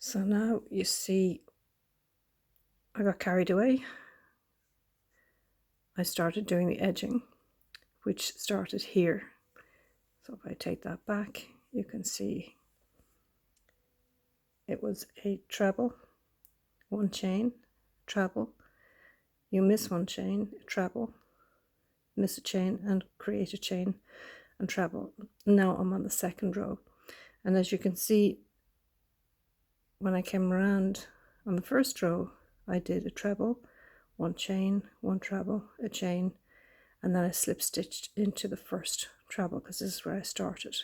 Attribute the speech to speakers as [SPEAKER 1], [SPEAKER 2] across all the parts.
[SPEAKER 1] So now you see I got carried away. I started doing the edging, which started here. So if I take that back, you can see it was a treble, one chain, treble. You miss one chain, treble, miss a chain and create a chain and treble. Now I'm on the second row. And as you can see, when I came around on the first row, I did a treble, one chain, one treble, a chain, and then I slip stitched into the first treble because this is where I started.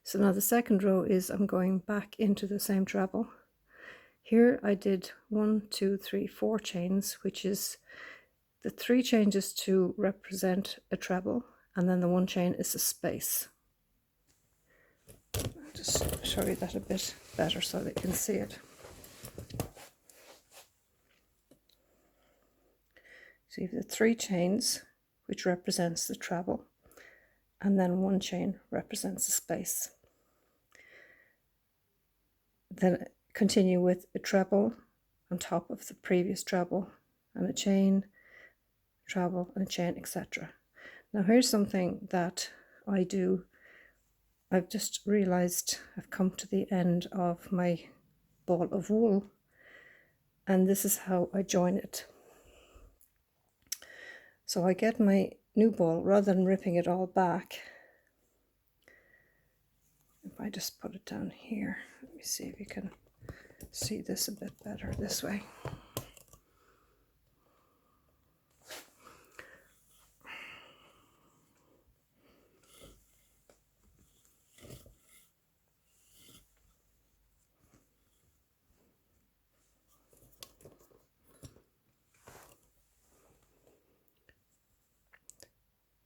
[SPEAKER 1] So now the second row is I'm going back into the same treble. Here I did 1, 2, 3, 4 chains, which is the 3 changes to represent a treble, and then the 1 chain is a space. I'll just show you that a bit better so that you can see it. So you have the 3 chains, which represents the treble, and then 1 chain represents a space. Then continue with a treble on top of the previous treble, and a chain, treble, and a chain, etc. Now here's something that I do. I've just realized I've come to the end of my ball of wool, and this is how I join it. So I get my new ball, rather than ripping it all back, if I just put it down here, let me see if you can see this a bit better this way.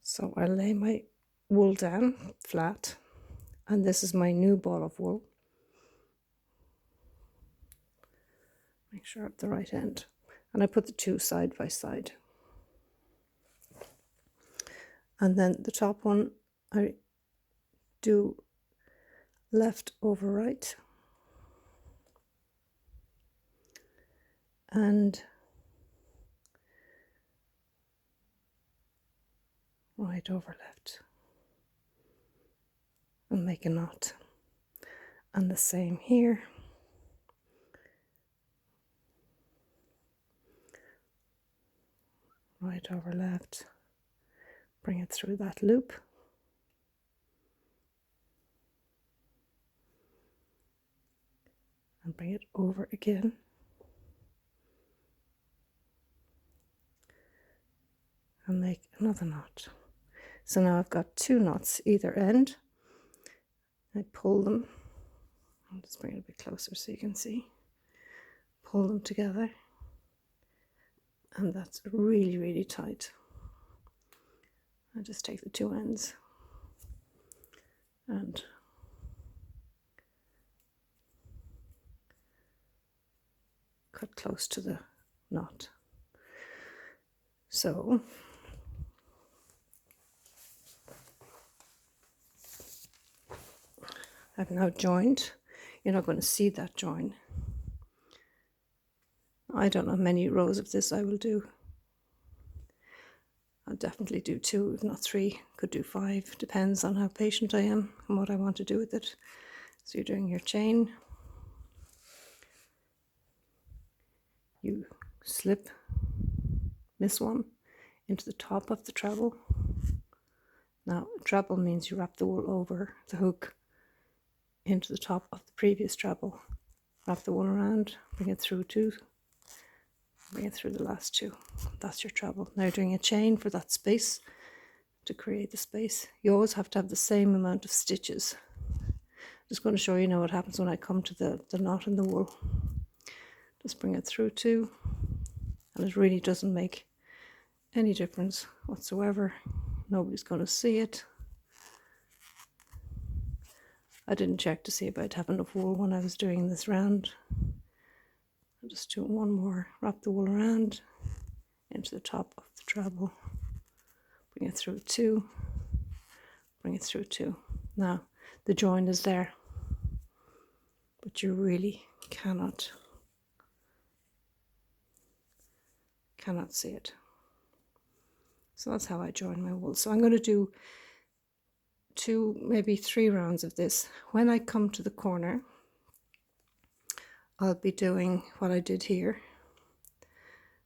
[SPEAKER 1] So I lay my wool down flat, and this is my new ball of wool. Make sure I have the right end. And I put the 2 side by side. And then the top one, I do left over right. And right over left. And make a knot. And the same here. Right over left. Bring it through that loop. And bring it over again. And make another knot. So now I've got 2 knots either end. I pull them. I'll just bring it a bit closer so you can see. Pull them together. And that's really, really tight. I just take the 2 ends and cut close to the knot. So I've now joined. You're not going to see that join. I don't know how many rows of this I will do. I'll definitely do 2, if not 3, could do 5, depends on how patient I am and what I want to do with it. So you're doing your chain, you slip, miss one, into the top of the treble. Now a treble means you wrap the wool over the hook into the top of the previous treble, wrap the wool around, bring it through 2, bring it through the last 2. That's your treble. Now you're doing a chain for that space to create the space. You always have to have the same amount of stitches. Just going to show you now what happens when I come to the knot in the wool. Just bring it through 2, and it really doesn't make any difference whatsoever. Nobody's going to see it. I didn't check to see if I'd have enough wool when I was doing this round. I'll just do one more, wrap the wool around into the top of the treble, bring it through 2, bring it through 2. Now the join is there. but you really cannot see it. So that's how I join my wool. So I'm going to do 2, maybe 3 rounds of this. When I come to the corner, I'll be doing what I did here.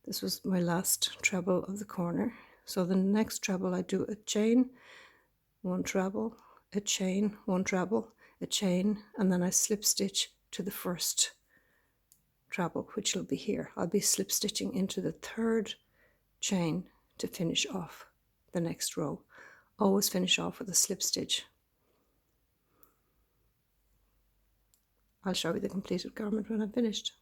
[SPEAKER 1] This was my last treble of the corner. So the next treble I do a chain, 1 treble, a chain, 1 treble, a chain, and then I slip stitch to the first treble, which will be here. I'll be slip stitching into the 3rd chain to finish off the next row. Always finish off with a slip stitch. I'll show you the completed garment when I'm finished.